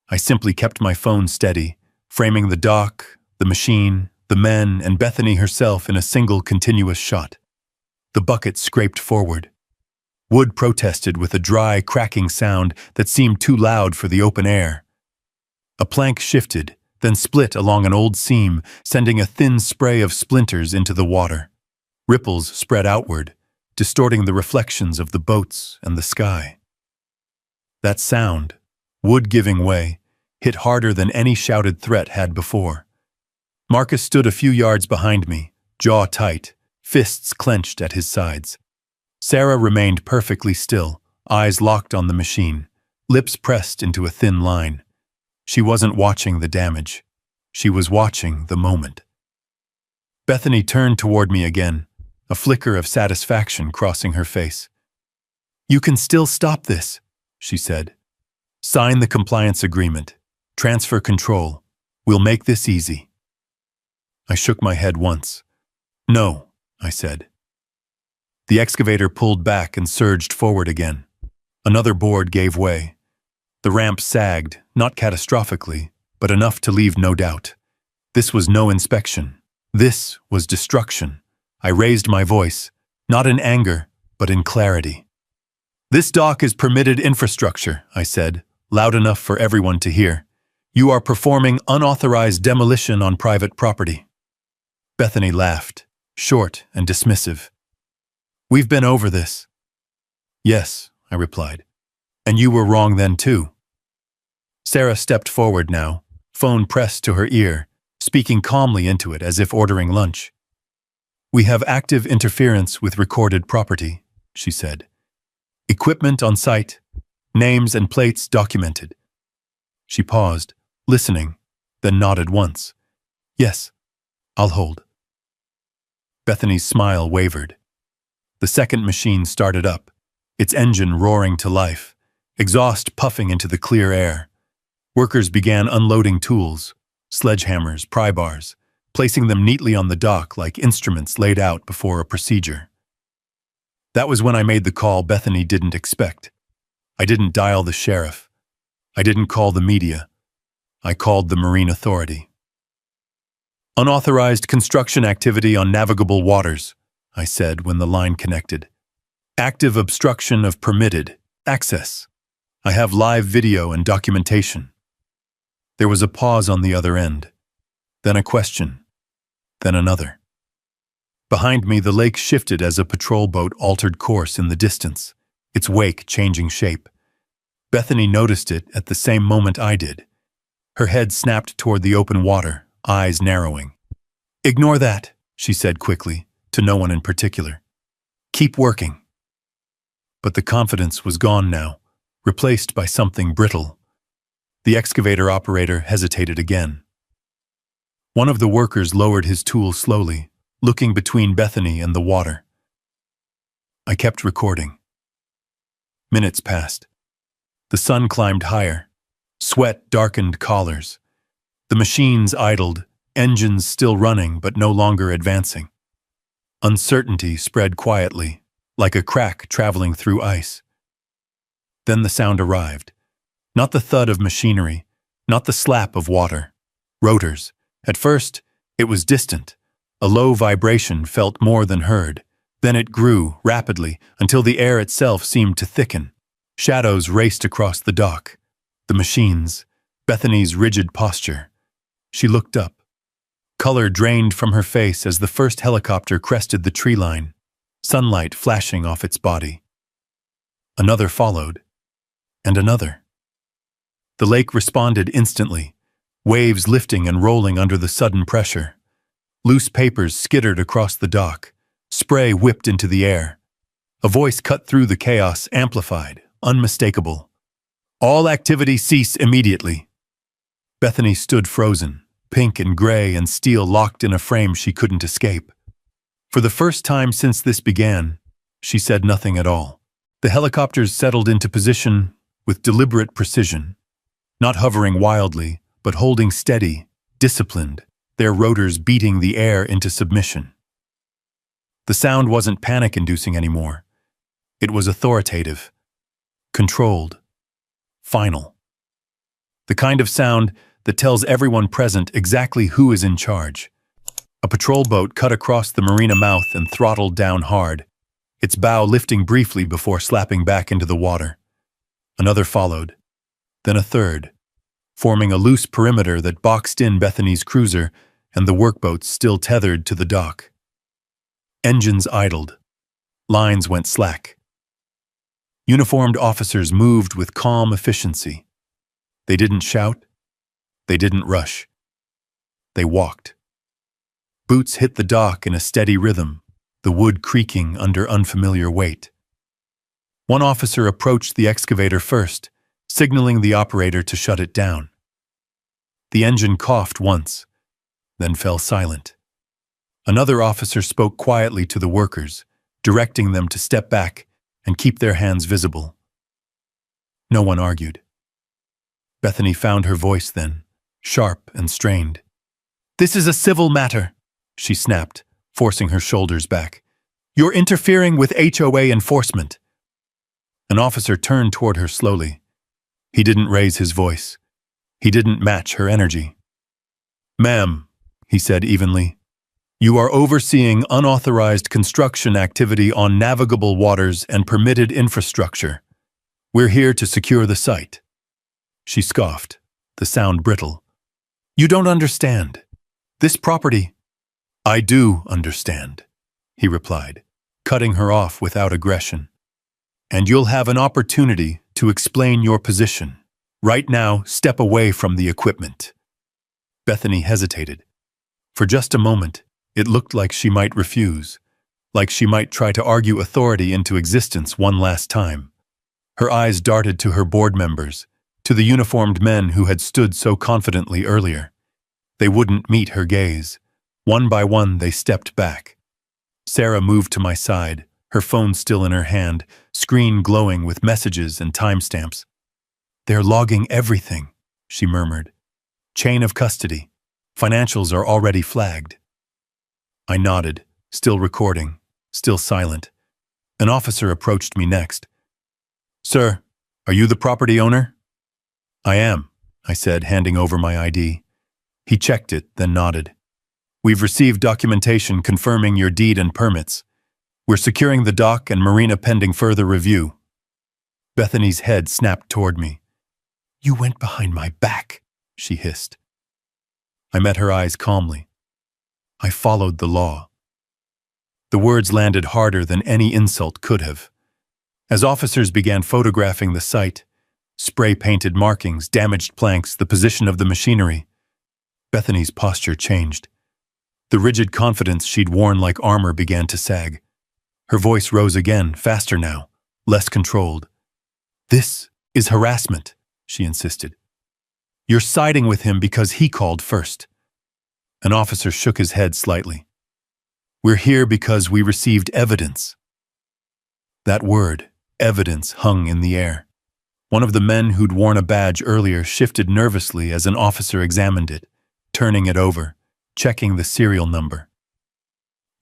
I simply kept my phone steady, framing the dock, the machine, the men, and Bethany herself in a single continuous shot. The bucket scraped forward. Wood protested with a dry, cracking sound that seemed too loud for the open air. A plank shifted, then split along an old seam, sending a thin spray of splinters into the water. Ripples spread outward, distorting the reflections of the boats and the sky. That sound, wood giving way, hit harder than any shouted threat had before. Marcus stood a few yards behind me, jaw tight, fists clenched at his sides. Sarah remained perfectly still, eyes locked on the machine, lips pressed into a thin line. She wasn't watching the damage. She was watching the moment. Bethany turned toward me again, a flicker of satisfaction crossing her face. "You can still stop this," she said. "Sign the compliance agreement. Transfer control. We'll make this easy." I shook my head once. "No," I said. The excavator pulled back and surged forward again. Another board gave way. The ramp sagged, not catastrophically, but enough to leave no doubt. This was no inspection. This was destruction. I raised my voice, not in anger, but in clarity. "This dock is permitted infrastructure," I said, loud enough for everyone to hear. "You are performing unauthorized demolition on private property." Bethany laughed, short and dismissive. "We've been over this." "Yes," I replied. "And you were wrong then too." Sarah stepped forward now, phone pressed to her ear, speaking calmly into it as if ordering lunch. "We have active interference with recorded property," she said. "Equipment on site, names and plates documented." She paused, listening, then nodded once. "Yes, I'll hold." Bethany's smile wavered. The second machine started up, its engine roaring to life, exhaust puffing into the clear air. Workers began unloading tools, sledgehammers, pry bars, placing them neatly on the dock like instruments laid out before a procedure. That was when I made the call Bethany didn't expect. I didn't dial the sheriff. I didn't call the media. I called the Marine Authority. "Unauthorized construction activity on navigable waters," I said when the line connected. "Active obstruction of permitted access. I have live video and documentation." There was a pause on the other end, then a question, then another. Behind me, the lake shifted as a patrol boat altered course in the distance, its wake changing shape. Bethany noticed it at the same moment I did. Her head snapped toward the open water, eyes narrowing. "Ignore that," she said quickly, to no one in particular. "Keep working." But the confidence was gone now, replaced by something brittle. The excavator operator hesitated again. One of the workers lowered his tool slowly, looking between Bethany and the water. I kept recording. Minutes passed. The sun climbed higher. Sweat darkened collars. The machines idled, engines still running but no longer advancing. Uncertainty spread quietly, like a crack traveling through ice. Then the sound arrived. Not the thud of machinery, not the slap of water. Rotors. At first, it was distant. A low vibration felt more than heard. Then it grew, rapidly, until the air itself seemed to thicken. Shadows raced across the dock. The machines. Bethany's rigid posture. She looked up. Color drained from her face as the first helicopter crested the tree line, sunlight flashing off its body. Another followed, and another. The lake responded instantly, waves lifting and rolling under the sudden pressure. Loose papers skittered across the dock. Spray whipped into the air. A voice cut through the chaos, amplified, unmistakable. All activity cease immediately. Bethany stood frozen, pink and gray and steel locked in a frame she couldn't escape. For the first time since this began, she said nothing at all. The helicopters settled into position with deliberate precision, not hovering wildly, but holding steady, disciplined, their rotors beating the air into submission. The sound wasn't panic-inducing anymore. It was authoritative, controlled, final. The kind of sound that tells everyone present exactly who is in charge. A patrol boat cut across the marina mouth and throttled down hard, its bow lifting briefly before slapping back into the water. Another followed, then a third, forming a loose perimeter that boxed in Bethany's cruiser and the workboats still tethered to the dock. Engines idled. Lines went slack. Uniformed officers moved with calm efficiency. They didn't shout. They didn't rush. They walked. Boots hit the dock in a steady rhythm, the wood creaking under unfamiliar weight. One officer approached the excavator first, signaling the operator to shut it down. The engine coughed once, then fell silent. Another officer spoke quietly to the workers, directing them to step back and keep their hands visible. No one argued. Bethany found her voice then, sharp and strained. "This is a civil matter," she snapped, forcing her shoulders back. "You're interfering with HOA enforcement." An officer turned toward her slowly. He didn't raise his voice. He didn't match her energy. "Ma'am," he said evenly, "you are overseeing unauthorized construction activity on navigable waters and permitted infrastructure. We're here to secure the site." She scoffed, the sound brittle. "You don't understand. This property—" "I do understand," he replied, cutting her off without aggression. "And you'll have an opportunity to explain your position. Right now, step away from the equipment." Bethany hesitated. For just a moment, it looked like she might refuse, like she might try to argue authority into existence one last time. Her eyes darted to her board members, to the uniformed men who had stood so confidently earlier. They wouldn't meet her gaze. One by one, they stepped back. Sarah moved to my side, her phone still in her hand, screen glowing with messages and timestamps. "They're logging everything," she murmured. "Chain of custody. Financials are already flagged." I nodded, still recording, still silent. An officer approached me next. "Sir, are you the property owner?" "I am," I said, handing over my ID. He checked it, then nodded. "We've received documentation confirming your deed and permits. We're securing the dock and marina pending further review." Bethany's head snapped toward me. "You went behind my back," she hissed. I met her eyes calmly. "I followed the law." The words landed harder than any insult could have. As officers began photographing the site, spray-painted markings, damaged planks, the position of the machinery, Bethany's posture changed. The rigid confidence she'd worn like armor began to sag. Her voice rose again, faster now, less controlled. "This is harassment," she insisted. "You're siding with him because he called first." An officer shook his head slightly. "We're here because we received evidence." That word, evidence, hung in the air. One of the men who'd worn a badge earlier shifted nervously as an officer examined it, turning it over, checking the serial number.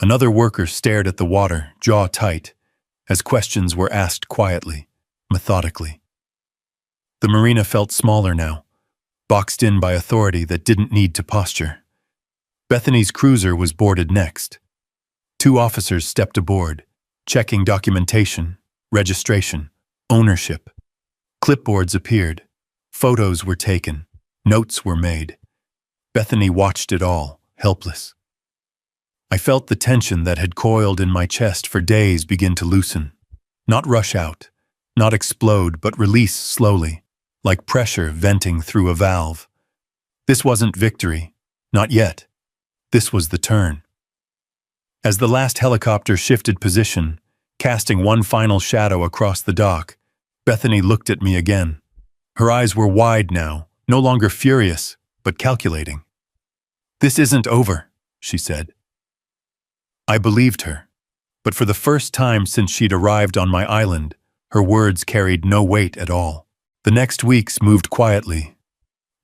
Another worker stared at the water, jaw tight, as questions were asked quietly, methodically. The marina felt smaller now, boxed in by authority that didn't need to posture. Bethany's cruiser was boarded next. 2 officers stepped aboard, checking documentation, registration, ownership. Clipboards appeared. Photos were taken. Notes were made. Bethany watched it all, helpless. I felt the tension that had coiled in my chest for days begin to loosen. Not rush out, not explode, but release slowly, like pressure venting through a valve. This wasn't victory, not yet. This was the turn. As the last helicopter shifted position, casting one final shadow across the dock, Bethany looked at me again. Her eyes were wide now, no longer furious, but calculating. "This isn't over," she said. I believed her, but for the first time since she'd arrived on my island, her words carried no weight at all. The next weeks moved quietly,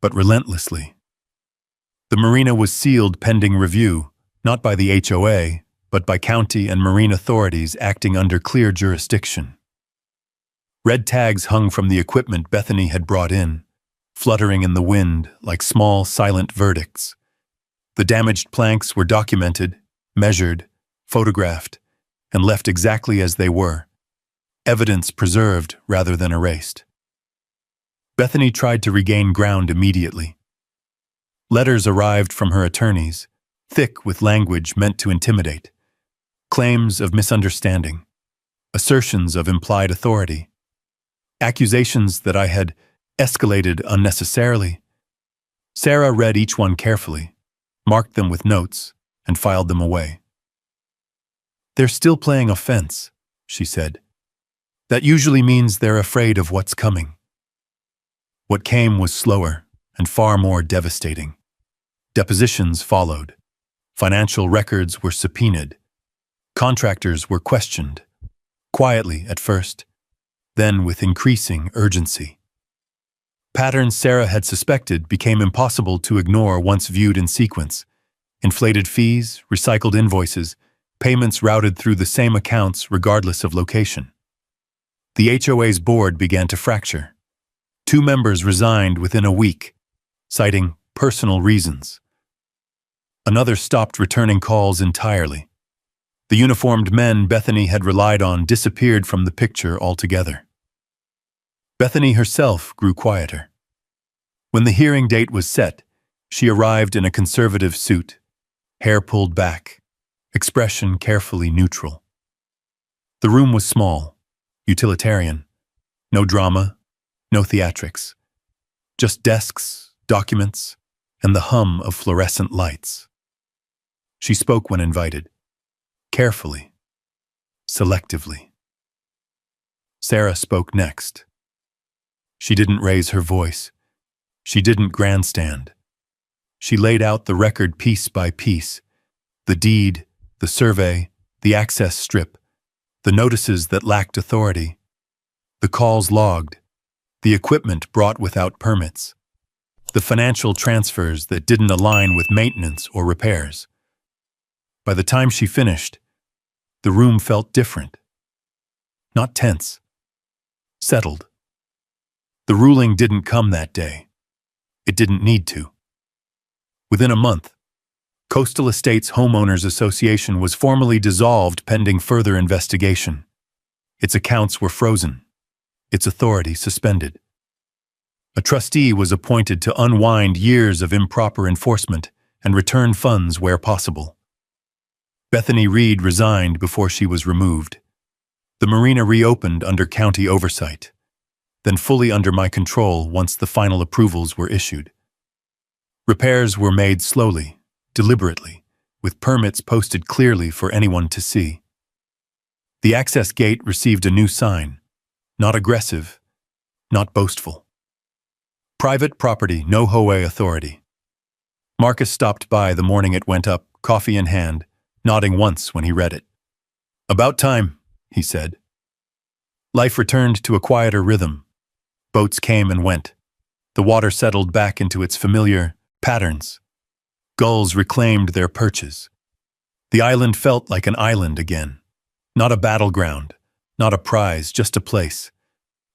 but relentlessly. The marina was sealed pending review, not by the HOA, but by county and marine authorities acting under clear jurisdiction. Red tags hung from the equipment Bethany had brought in, fluttering in the wind like small, silent verdicts. The damaged planks were documented, measured, photographed, and left exactly as they were, evidence preserved rather than erased. Bethany tried to regain ground immediately. Letters arrived from her attorneys, thick with language meant to intimidate. Claims of misunderstanding, assertions of implied authority, accusations that I had escalated unnecessarily. Sarah read each one carefully, marked them with notes, and filed them away. "They're still playing offense," she said. "That usually means they're afraid of what's coming." What came was slower and far more devastating. Depositions followed. Financial records were subpoenaed. Contractors were questioned, quietly at first, then with increasing urgency. Patterns Sarah had suspected became impossible to ignore once viewed in sequence. Inflated fees, recycled invoices, payments routed through the same accounts regardless of location. The HOA's board began to fracture. 2 members resigned within a week, citing personal reasons. Another stopped returning calls entirely. The uniformed men Bethany had relied on disappeared from the picture altogether. Bethany herself grew quieter. When the hearing date was set, she arrived in a conservative suit, hair pulled back, expression carefully neutral. The room was small, utilitarian. No drama, no theatrics. Just desks, documents, and the hum of fluorescent lights. She spoke when invited. Carefully, selectively. Sarah spoke next. She didn't raise her voice. She didn't grandstand. She laid out the record piece by piece, the deed, the survey, the access strip, the notices that lacked authority, the calls logged, the equipment brought without permits, the financial transfers that didn't align with maintenance or repairs. By the time she finished, the room felt different. Not tense. Settled. The ruling didn't come that day. It didn't need to. Within a month, Coastal Estates Homeowners Association was formally dissolved pending further investigation. Its accounts were frozen. Its authority suspended. A trustee was appointed to unwind years of improper enforcement and return funds where possible. Bethany Reed resigned before she was removed. The marina reopened under county oversight, then fully under my control once the final approvals were issued. Repairs were made slowly, deliberately, with permits posted clearly for anyone to see. The access gate received a new sign, not aggressive, not boastful. Private property, no HOA authority. Marcus stopped by the morning it went up, coffee in hand, nodding once when he read it. "About time," he said. Life returned to a quieter rhythm. Boats came and went. The water settled back into its familiar patterns. Gulls reclaimed their perches. The island felt like an island again. Not a battleground, not a prize, just a place.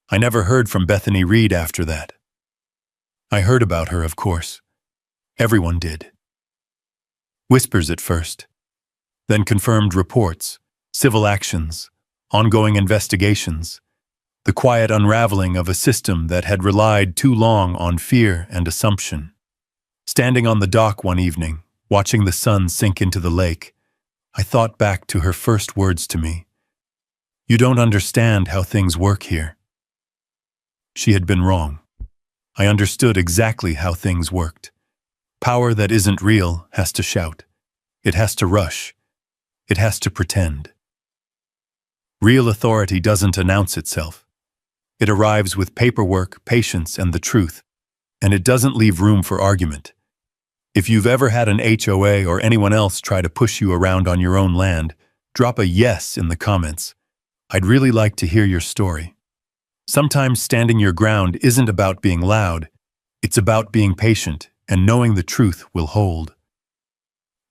I never heard from Bethany Reed after that. I heard about her, of course. Everyone did. Whispers at first. Then confirmed reports, civil actions, ongoing investigations, the quiet unraveling of a system that had relied too long on fear and assumption. Standing on the dock one evening, watching the sun sink into the lake, I thought back to her first words to me. "You don't understand how things work here." She had been wrong. I understood exactly how things worked. Power that isn't real has to shout. It has to rush. It has to pretend. Real authority doesn't announce itself. It arrives with paperwork, patience, and the truth, and it doesn't leave room for argument. If you've ever had an HOA or anyone else try to push you around on your own land, drop a yes in the comments. I'd really like to hear your story. Sometimes standing your ground isn't about being loud. It's about being patient and knowing the truth will hold.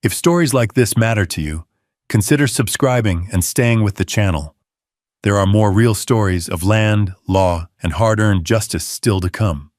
If stories like this matter to you, consider subscribing and staying with the channel. There are more real stories of land, law, and hard-earned justice still to come.